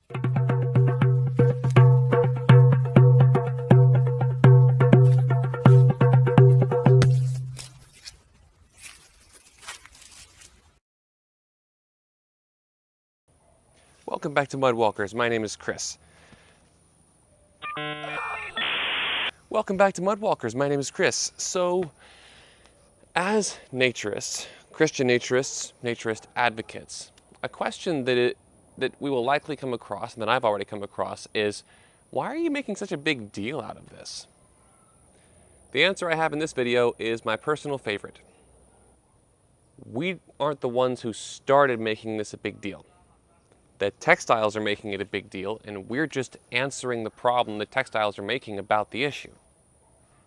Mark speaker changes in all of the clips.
Speaker 1: Welcome back to Mudwalkers. My name is Chris. Welcome back to Mudwalkers. My name is Chris. So, as naturists, Christian naturists, naturist advocates, a question that we will likely come across, and that I've already come across, is why are you making such a big deal out of this? The answer I have in this video is my personal favorite. We aren't the ones who started making this a big deal. The textiles are making it a big deal, and we're just answering the problem the textiles are making about the issue.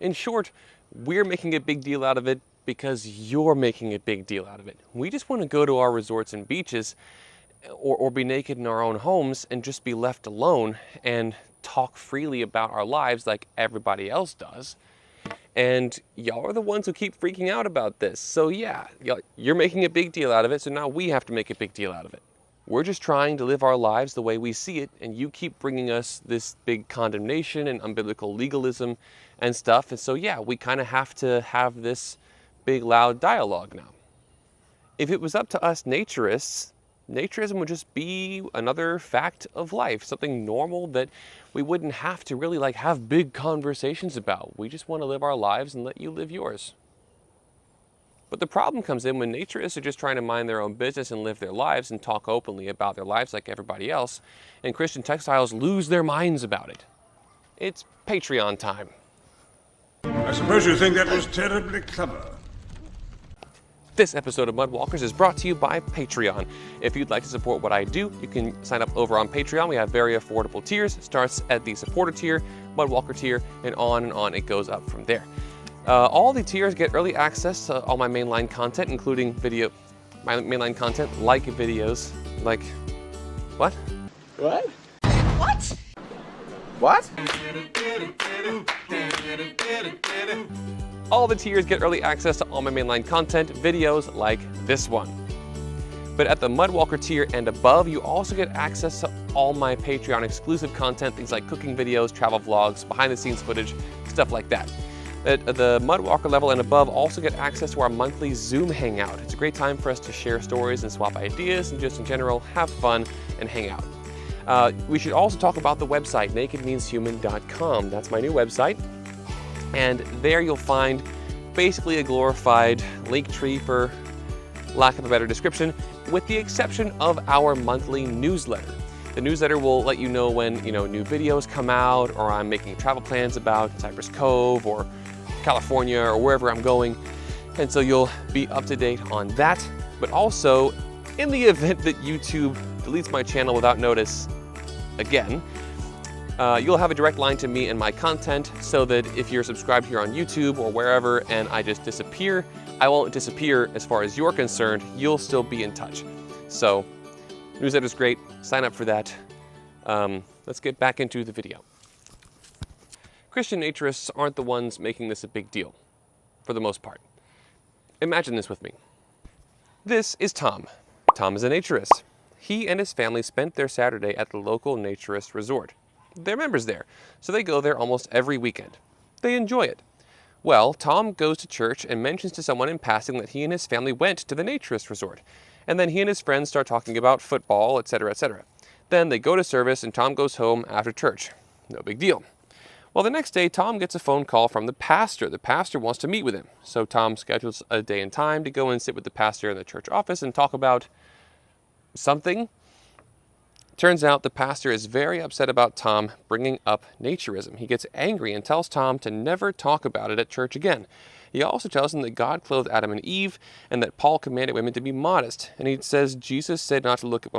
Speaker 1: In short, we're making a big deal out of it because you're making a big deal out of it. We just want to go to our resorts and beaches or be naked in our own homes and just be left alone and talk freely about our lives like everybody else does. And y'all are the ones who keep freaking out about this. So yeah, you're making a big deal out of it, so now we have to make a big deal out of it. We're just trying to live our lives the way we see it, and you keep bringing us this big condemnation and unbiblical legalism and stuff. And so yeah, we kind of have to have this big loud dialogue now. If it was up to us naturists, naturism would just be another fact of life, something normal that we wouldn't have to really have big conversations about. We just want to live our lives and let you live yours. But the problem comes in when naturists are just trying to mind their own business and live their lives and talk openly about their lives like everybody else, and Christian textiles lose their minds about it. It's Patreon time.
Speaker 2: I suppose you think that was terribly clever.
Speaker 1: This episode of Mudwalkers is brought to you by Patreon. If you'd like to support what I do, you can sign up over on Patreon. We have very affordable tiers. It starts at the supporter tier, Mudwalker tier, and on it goes up from there. All the tiers get early access to all my mainline content, including my mainline content, like videos, like, what?
Speaker 3: What? What? What?
Speaker 1: All the tiers get early access to all my mainline content, videos like this one. But at the Mudwalker tier and above, you also get access to all my Patreon exclusive content, things like cooking videos, travel vlogs, behind the scenes footage, stuff like that. At the Mudwalker level and above also get access to our monthly Zoom hangout. It's a great time for us to share stories and swap ideas and just in general have fun and hang out. We should also talk about the website, nakedmeanshuman.com. That's my new website. And there you'll find basically a glorified link tree, for lack of a better description, with the exception of our monthly newsletter. The newsletter will let you know when new videos come out, or I'm making travel plans about Cypress Cove or California or wherever I'm going. And so you'll be up to date on that. But also, in the event that YouTube deletes my channel without notice again, you'll have a direct line to me and my content, so that if you're subscribed here on YouTube or wherever and I just disappear, I won't disappear as far as you're concerned. You'll still be in touch. So, newsletter's great. Sign up for that. Let's get back into the video. Christian naturists aren't the ones making this a big deal, for the most part. Imagine this with me. This is Tom. Tom is a naturist. He and his family spent their Saturday at the local naturist resort. They're members there, so they go there almost every weekend. They enjoy it. Well, Tom goes to church and mentions to someone in passing that he and his family went to the naturist resort. And then he and his friends start talking about football, etc., etc. Then they go to service and Tom goes home after church. No big deal. Well, the next day, Tom gets a phone call from the pastor. The pastor wants to meet with him. So Tom schedules a day and time to go and sit with the pastor in the church office and talk about something. Turns out the pastor is very upset about Tom bringing up naturism. He gets angry and tells Tom to never talk about it at church again. He also tells him that God clothed Adam and Eve and that Paul commanded women to be modest. And he says Jesus said not to look at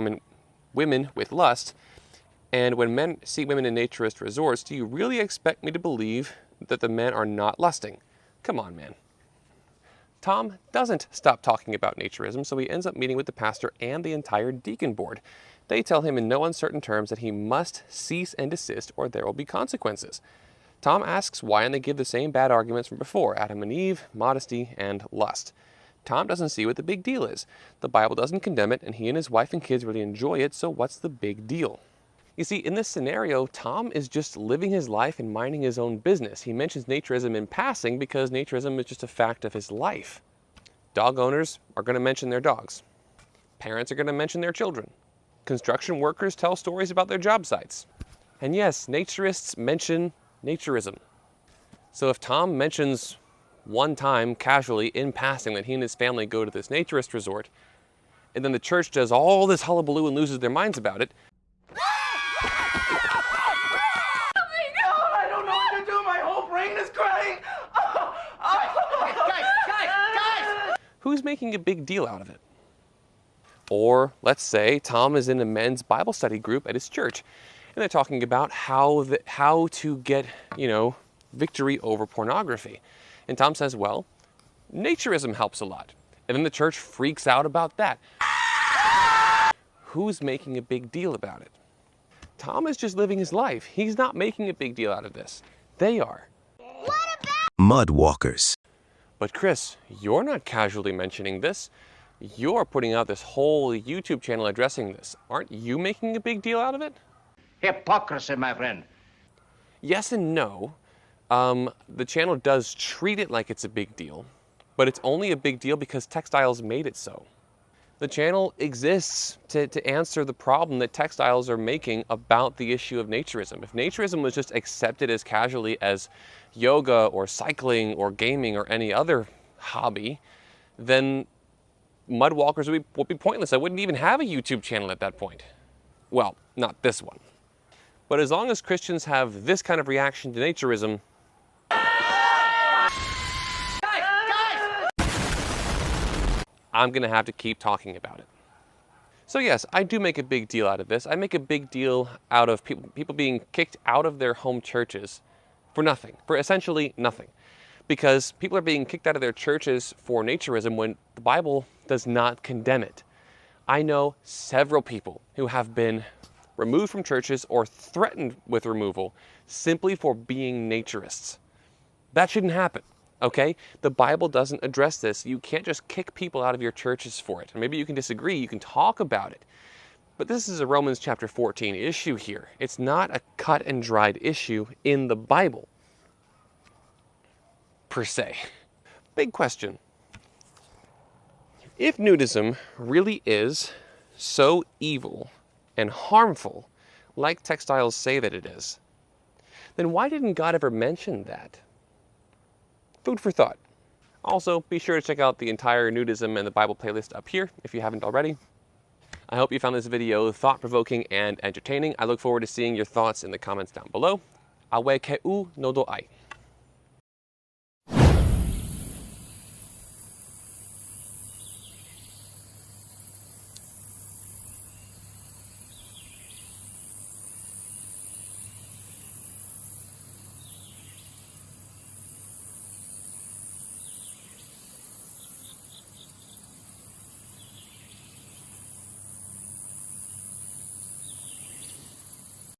Speaker 1: women with lust. And when men see women in naturist resorts, do you really expect me to believe that the men are not lusting? Come on, man. Tom doesn't stop talking about naturism, so he ends up meeting with the pastor and the entire deacon board. They tell him in no uncertain terms that he must cease and desist or there will be consequences. Tom asks why, and they give the same bad arguments from before: Adam and Eve, modesty, and lust. Tom doesn't see what the big deal is. The Bible doesn't condemn it, and he and his wife and kids really enjoy it, so what's the big deal? You see, in this scenario, Tom is just living his life and minding his own business. He mentions naturism in passing because naturism is just a fact of his life. Dog owners are going to mention their dogs. Parents are going to mention their children. Construction workers tell stories about their job sites. And yes, naturists mention naturism. So if Tom mentions one time casually in passing that he and his family go to this naturist resort, and then the church does all this hullabaloo and loses their minds about it, who's making a big deal out of it? Or let's say Tom is in a men's Bible study group at his church, and they're talking about how to get, victory over pornography. And Tom says, well, naturism helps a lot. And then the church freaks out about that. Who's making a big deal about it? Tom is just living his life. He's not making a big deal out of this. They are.
Speaker 4: Mudwalkers.
Speaker 1: But Chris, you're not casually mentioning this. You're putting out this whole YouTube channel addressing this. Aren't you making a big deal out of it?
Speaker 5: Hypocrisy, my friend.
Speaker 1: Yes and no. The channel does treat it like it's a big deal, but it's only a big deal because textiles made it so. The channel exists to answer the problem that textiles are making about the issue of naturism. If naturism was just accepted as casually as yoga or cycling or gaming or any other hobby, then Mudwalkers would be pointless. I wouldn't even have a YouTube channel at that point. Well, not this one. But as long as Christians have this kind of reaction to naturism, I'm going to have to keep talking about it. So yes, I do make a big deal out of this. I make a big deal out of people being kicked out of their home churches for nothing, for essentially nothing. Because people are being kicked out of their churches for naturism when the Bible does not condemn it. I know several people who have been removed from churches or threatened with removal simply for being naturists. That shouldn't happen. Okay? The Bible doesn't address this. You can't just kick people out of your churches for it. Maybe you can disagree, you can talk about it. But this is a Romans chapter 14 issue here. It's not a cut and dried issue in the Bible, per se. Big question. If nudism really is so evil and harmful, like textiles say that it is, then why didn't God ever mention that? Food for thought. Also, be sure to check out the entire nudism and the Bible playlist up here if you haven't already. I hope you found this video thought-provoking and entertaining. I look forward to seeing your thoughts in the comments down below. Awe ke'u no do'ai.